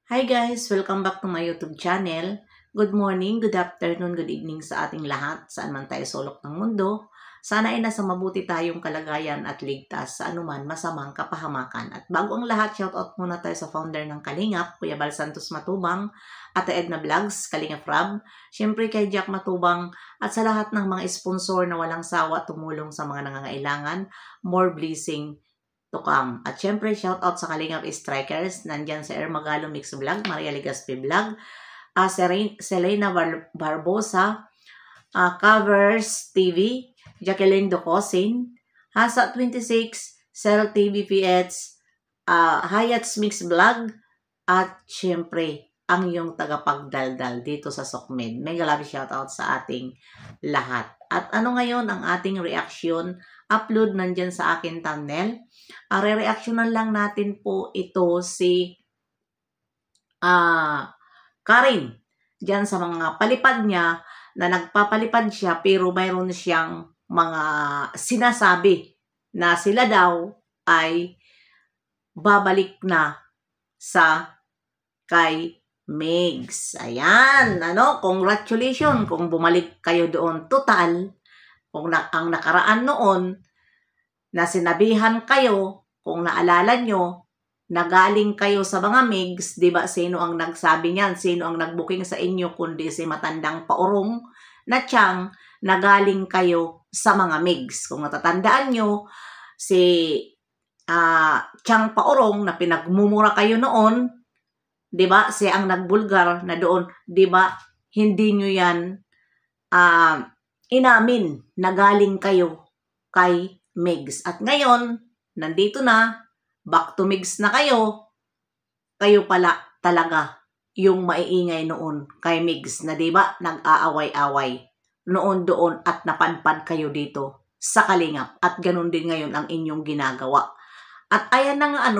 Hi guys! Welcome back to my YouTube channel. Good morning, good afternoon, good evening sa ating lahat, saan man tayo sulok ng mundo. Sana ay nasa mabuti tayong kalagayan at ligtas sa anuman masamang kapahamakan. At bago ang lahat, shoutout muna tayo sa founder ng Kalingap, Kuya Bal Santos Matubang, Ate Edna Vlogs, Kalingap Rob, syempre kay Jack Matubang, at sa lahat ng mga sponsor na walang sawa tumulong sa mga nangangailangan. More blessing to come. At syempre, shoutout sa Kalingap Strikers. Nandyan sa Ermagalo Mix Vlog, Maria Legaspi Vlog, Selena Barbosa, Covers TV, Jacqueline Docosin, Hasa 26, Cell TV PH, Hayat's Mix Vlog, at syempre, ang iyong tagapagdaldal dito sa Sokmed. Mega love shoutout sa ating lahat. At ano ngayon ang ating reaction? Upload nandyan sa akin thumbnail. Re-reactionan lang natin po ito si Karin. Diyan sa mga palipad niya na nagpapalipad siya pero mayroon siyang mga sinasabi na sila daw ay babalik na sa kay Megs. Ayan, congratulations kung bumalik kayo doon. Total, kung ang nakaraan noon na sinabihan kayo, kung naalala nyo, na galing kayo sa mga Megs, di ba sino ang nagsabi niyan? Sino ang nagbuking sa inyo kundi si matandang paurong na tiyang na galing kayo sa mga Megs. Kung natatandaan nyo, si tiyang paurong na pinagmumura kayo noon, di ba siya ang nagbulgar na doon, di ba hindi nyo yan inamin na galing kayo kay Megs. At ngayon, nandito na, back to Megs na kayo pala talaga yung maiingay noon kay Megs na diba nag-aaway-away noon doon at napadpad kayo dito sa Kalingap at ganun din ngayon ang inyong ginagawa. At ayan na nga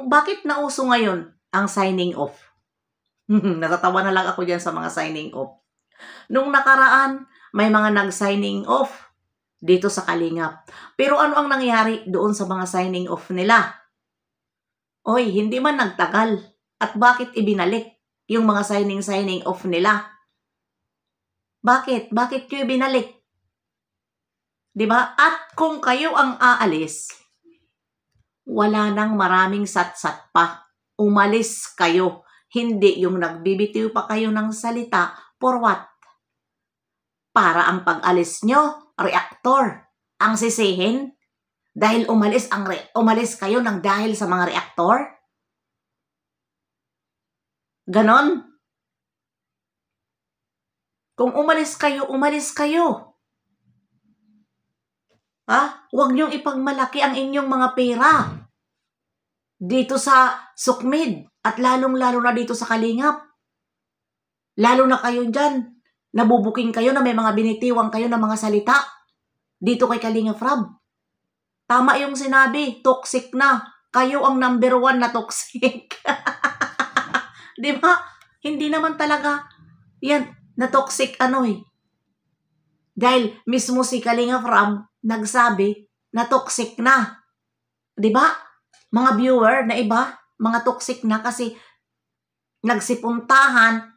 bakit nauso ngayon ang signing off? Natatawa na lang ako dyan sa mga signing off. Nung nakaraan, may mga nag-signing off dito sa Kalingap. Pero ano ang nangyari doon sa mga signing off nila? Oy, hindi man nagtagal. At bakit ibinalik yung mga signing off nila? Bakit? Bakit nyo ibinalik? Diba? At kung kayo ang aalis, wala nang maraming satsat pa. Umalis kayo. Hindi yung nagbibitiw pa kayo ng salita. For what? Para ang pag-alis nyo, reactor ang sisihin dahil umalis kayo ng dahil sa mga reactor? Ganon? Kung umalis kayo. Huwag niyong ipagmalaki ang inyong mga pera dito sa Sukmed at lalong-lalo na dito sa Kalingap. Lalo na kayo dyan. Nabubuking kayo na may mga binitiwang kayo na mga salita dito kay Kalingap Rob. Tama yung sinabi, toxic na. Kayo ang number 1 na toxic. Di ba? Hindi naman talaga yan na toxic Dahil mismo si Kalingap Rob nagsabi na toxic na. Di ba? Mga viewer na iba, mga toxic na kasi nagsipuntahan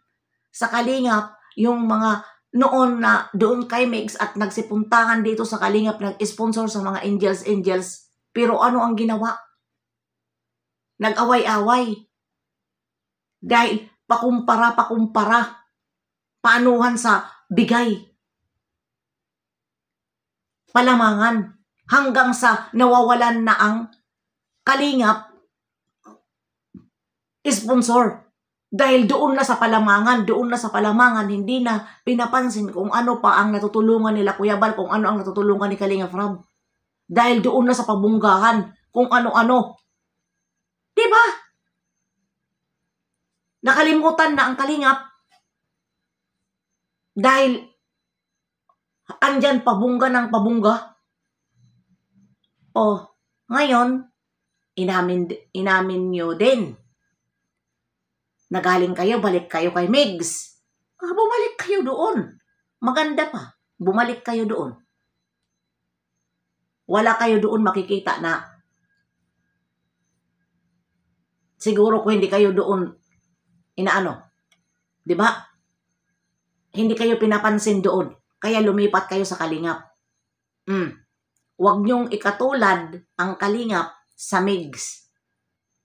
sa Kalingap yung mga noon na doon kay Megs at nagsipuntahan dito sa Kalingap, nag-sponsor sa mga angels. Pero ano ang ginawa? Nag-away-away. Dahil pakumpara. Paanuhan sa bigay. Palamangan. Hanggang sa nawawalan na ang Kalingap sponsor. Dahil doon na sa palamangan, hindi na pinapansin kung ano pa ang natutulungan nila Kuya Bal, kung ano ang natutulungan ni Kalingap Rob. Dahil doon na sa pabunggahan, kung ano-ano. Diba? Nakalimutan na ang Kalingap. Dahil andyan pabungga ng pabungga. Ngayon, inamin nyo din. Nagaling kayo, balik kayo kay Megs. Bumalik kayo doon. Maganda pa, bumalik kayo doon. Wala kayo doon makikita na siguro kung hindi kayo doon inaano. 'Di ba? Hindi kayo pinapansin doon. Kaya lumipat kayo sa Kalingap. Huwag niyong ikatulad ang Kalingap sa Migs.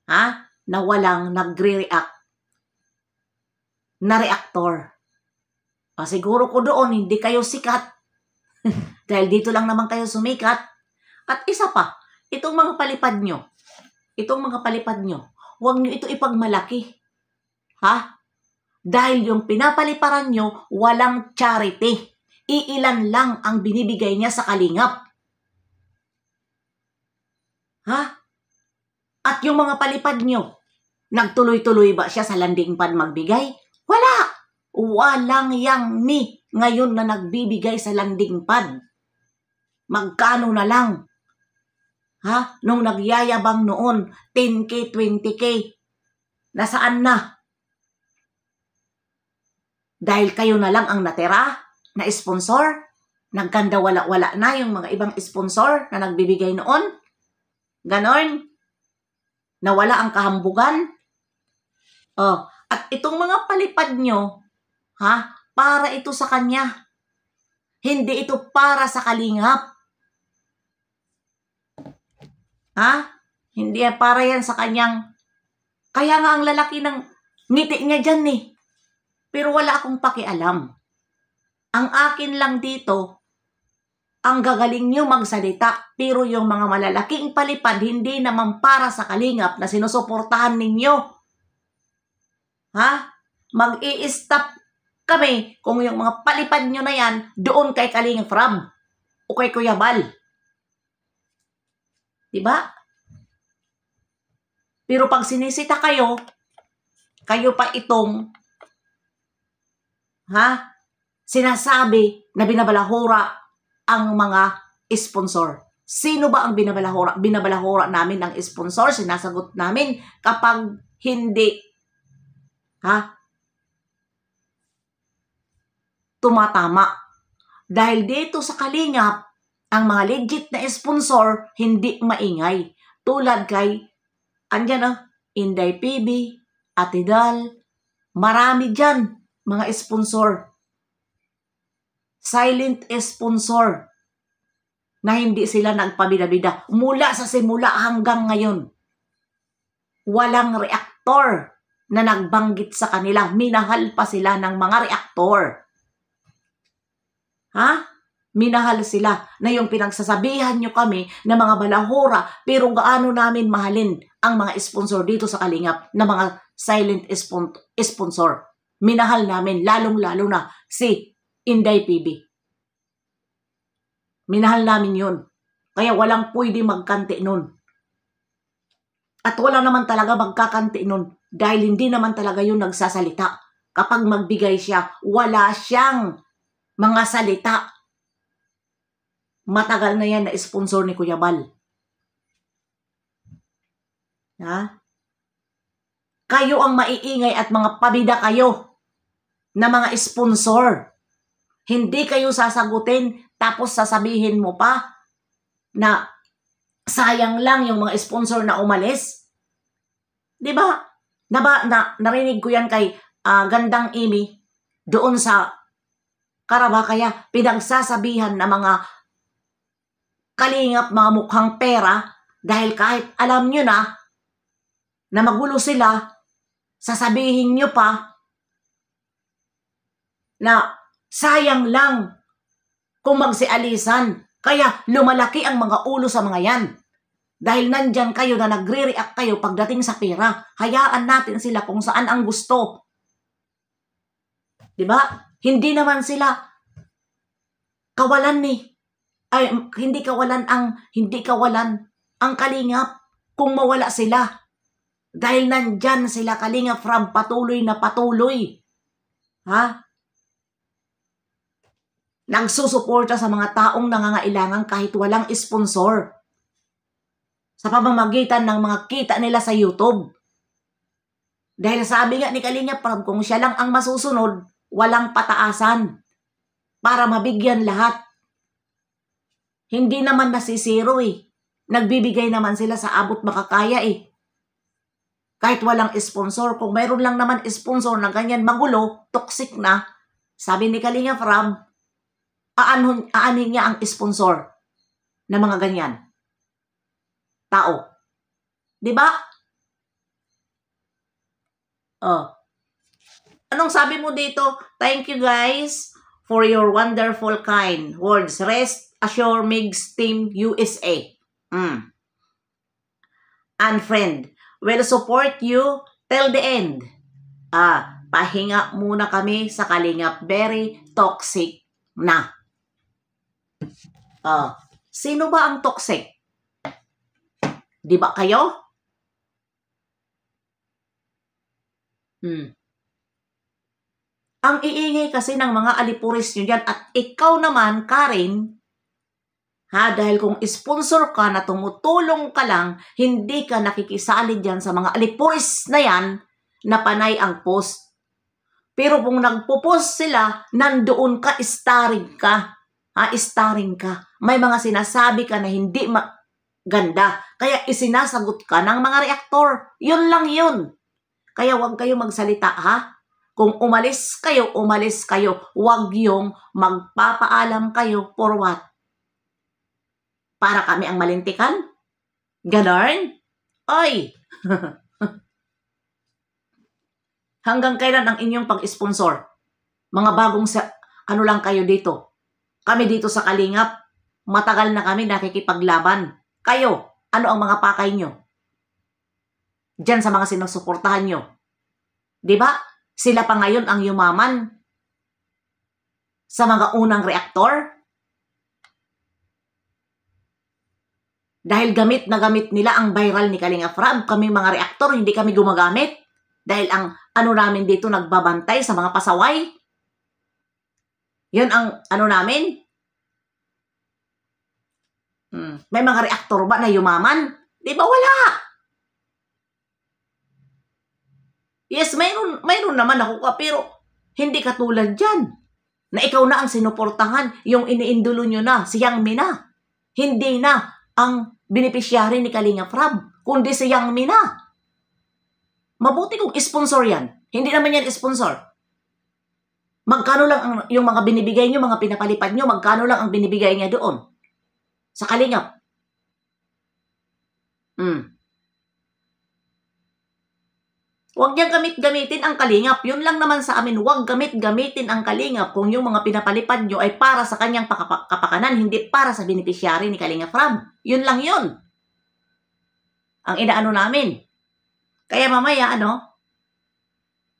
Ha? Na walang nagre-react na reactor. Siguro ko doon, hindi kayo sikat. Dahil dito lang naman kayo sumikat. At isa pa, itong mga palipad nyo, huwag nyo ito ipagmalaki. Ha? Dahil yung pinapaliparan nyo, walang charity. Iilan lang ang binibigay niya sa Kalingap. Ha? At yung mga palipad nyo, nagtuloy-tuloy ba siya sa landing pad magbigay? Wala! Walang yang ni ngayon na nagbibigay sa landing pad. Magkano na lang? Ha? Nung nagyayabang noon, 10K, 20K. Nasaan na? Dahil kayo na lang ang natira na sponsor? Nagkanda wala-wala na yung mga ibang sponsor na nagbibigay noon? Ganon? Nawala ang kahambugan? At itong mga palipad nyo, ha? Para ito sa kanya. Hindi ito para sa Kalingap. Ha? Hindi para yan sa kanyang. Kaya nga ang lalaki ng ngiti niya dyan eh. Pero wala akong pakialam. Ang akin lang dito, ang gagaling nyo magsalita, pero yung mga malalaking palipad, hindi naman para sa Kalingap na sinusuportahan ninyo. Ha? Mag-i-stop kami kung yung mga palipad nyo na yan, doon kay Kalingap Rab o kay Kuya Bal. Diba? Pero pag sinisita kayo pa itong sinasabi na binabalahura ang mga sponsor. Sino ba ang binabalahura? Binabalahura namin ang sponsor, sinasagot namin kapag hindi tumatama. Dahil dito sa Kalingap, ang mga legit na sponsor hindi maingay. Tulad kay Inday PB, Ate Dal, marami dyan mga sponsor. Silent sponsor na hindi sila nagpabida-bida. Mula sa simula hanggang ngayon, walang reaktor na nagbanggit sa kanila. Minahal pa sila ng mga reaktor. Minahal sila na yung pinagsasabihan nyo kami na mga balahura, pero gaano namin mahalin ang mga sponsor dito sa Kalingap na mga silent sponsor. Minahal namin, lalong-lalo na si Inday PB. Minahal namin yun. Kaya walang pwede magkanti nun. At wala naman talaga magkakanti nun dahil hindi naman talaga yun nagsasalita. Kapag magbigay siya, wala siyang mga salita. Matagal na yan na sponsor ni Kuya Bal. Kayo ang maiingay at mga pabida kayo na mga sponsor. Hindi kayo sasagutin tapos sasabihin mo pa na sayang lang yung mga sponsor na umalis. Diba? Narinig ko yan kay Gandang Amy doon sa Karaba. Kaya pinagsasabihan na mga Kalingap, mga mukhang pera, dahil kahit alam nyo na magulo sila, sasabihin nyo pa na sayang lang kung magsialisan. Kaya lumalaki ang mga ulo sa mga yan. Dahil nandyan kayo na nagre-react kayo pagdating sa pera. Hayaan natin sila kung saan ang gusto. Diba? Hindi naman sila kawalan hindi kawalan ang Kalingap kung mawala sila. Dahil nandyan sila Kalingap from patuloy na patuloy. Nagsusuporta sa mga taong nangangailangan kahit walang sponsor. Sa pamamagitan ng mga kita nila sa YouTube. Dahil sabi nga ni Kalingap Rab, kung siya lang ang masusunod, walang pataasan para mabigyan lahat. Hindi naman nasisiro eh. Nagbibigay naman sila sa abot makakaya eh. Kahit walang sponsor, kung mayroon lang naman sponsor na ganyan magulo, toxic na, sabi ni Kalingap Rab, aanin niya ang sponsor na mga ganyan tao. Diba? Oh. Anong sabi mo dito? Thank you guys for your wonderful kind words. Rest assure Migs Team USA. And friend, will support you till the end. Pahinga muna kami sa Kalingap. Very toxic na. Sino ba ang toxic? Di ba kayo? Ang iingay kasi ng mga alipuris nyo dyan. At ikaw naman, Karen, dahil kung sponsor ka na tumutulong ka lang, hindi ka nakikisali dyan sa mga alipuris na yan na panay ang post. Pero kung nagpo-post sila, nandoon ka, starring ka. Starring ka. May mga sinasabi ka na hindi ganda. Kaya isinasagot ka ng mga reaktor. Yun lang yun. Kaya huwag kayo magsalita, Kung umalis kayo, umalis kayo. Huwag yung magpapaalam kayo for what? Para kami ang malintikan? Ganon? Oy! Hanggang kailan ang inyong pag-sponsor? Mga bagong ano lang kayo dito? Kami dito sa Kalingap, matagal na kami nakikipaglaban. Kayo, ano ang mga pakay nyo? Diyan sa mga sinusuportahan nyo. Diba? Sila pa ngayon ang yumaman sa mga unang reaktor. Dahil gamit na gamit nila ang viral ni Kalingap Rab, kami mga reaktor, hindi kami gumagamit. Dahil ang ano namin dito nagbabantay sa mga pasaway. Yun ang ano namin. May mga reaktor ba na yumaman? Di ba wala? Yes, mayroon naman ako pero hindi katulad dyan. Na ikaw na ang sinuportahan, yung iniindulo nyo na, si Yang Mi na. Hindi na ang beneficiary ni Kalingap Rab, kundi si Yang Mi na. Mabuti kung sponsor yan. Hindi naman yan sponsor. Magkano lang yung mga binibigay nyo, mga pinapalipad nyo, magkano lang ang binibigay niya doon? Sa Kalingap. Huwag niyang gamit-gamitin ang Kalingap. Yun lang naman sa amin, huwag gamit-gamitin ang Kalingap kung yung mga pinapalipad nyo ay para sa kanyang kapakanan, hindi para sa beneficiary ni Kalingap Rab. Yun lang yun. Ang inaano namin. Kaya mamaya,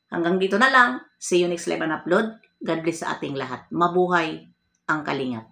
hanggang dito na lang. See you next live and upload. God bless sa ating lahat. Mabuhay ang Kalingap.